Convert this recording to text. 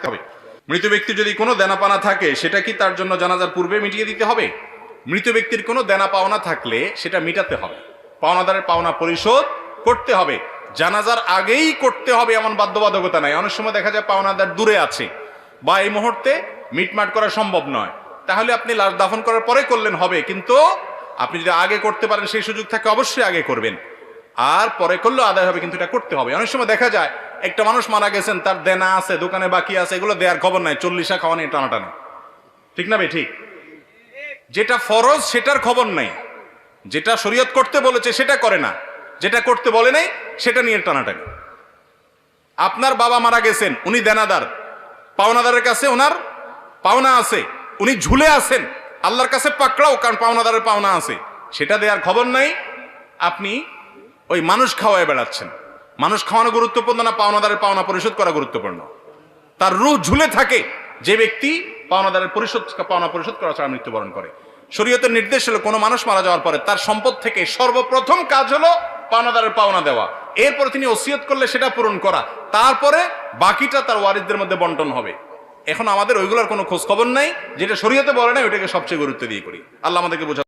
থাকতে হবে। মৃত ব্যক্তির যদি কোনো দেনা পাওনা থাকে সেটা কি তার জন্য জানাজার পূর্বে মিটিয়ে দিতে হবে? মৃত ব্যক্তির কোনো দেনা পাওনা থাকলে সেটা মিটাতে হবে, পাওনাদারের পাওনা পরিশোধ করতে হবে। জানাজার আগেই করতে হবে এমন বাধ্যবাধকতা নাই। অনেক সময় দেখা যায় পাওনাদার দূরে আছে বা এই মুহূর্তে মিটমাট করা সম্ভব নয়, তাহলে আপনি লাশ দাফন করার পরে করলেন হবে, কিন্তু আপনি যদি আগে করতে পারেন সেই সুযোগ থাকে অবশ্যই আগে করবেন, আর পরে করলেও আদায় হবে, কিন্তু এটা করতে হবে। অনেক সময় দেখা যায় একটা মানুষ মারা গেছেন, তার দেনা আছে, দোকানে বাকি আছে, এগুলো দেওয়ার খবর নাই, 40 খাওয়া নেই, টানাটানি, ঠিক না ভাই? ঠিক। যেটা ফরজ সেটার খবর নাই, যেটা শরীয়ত করতে বলেছে সেটা করে না, যেটা করতে বলে নাই সেটা নিয়ে টানাটানি। আপনার বাবা মারা গেছেন, উনি দেনাদার, পাওনাদারের কাছে ওনার পাওনা আছে, উনি ঝুলে আছেন, আল্লাহর কাছে পাকড়াও, কারণ পাওনাদারের পাওনা আছে, সেটা দেওয়ার খবর নাই, আপনি ওই মানুষ খাওয়ায় বেড়াচ্ছেন। মানুষ খাওয়ানো গুরুত্বপূর্ণ না পাওনাদারের পাওনা পরিশোধ করা গুরুত্বপূর্ণ? তার রূহ ঝুলে থাকে যে ব্যক্তি পাওনাদারের পাওনা পরিশোধ করা ছাড়া মৃত্যুবরণ করে। শরীয়তের নির্দেশ হলো কোনো মানুষ মারা যাওয়ার পরে তার সম্পদ থেকে সর্বপ্রথম কাজ হলো পাওনাদারের পাওনা দেওয়া, এরপরে তিনি ওসিয়ত করলে সেটা পূরণ করা, তারপরে বাকিটা তার ওয়ারিসদের মধ্যে বন্টন হবে। এখন আমাদের ওইগুলোর কোনো খোঁজ খবর নাই, যেটা শরীয়তে বলে নাই ওইটাকে সবচেয়ে গুরুত্ব দিয়ে করি। আল্লাহ আমাদেরকে বোঝা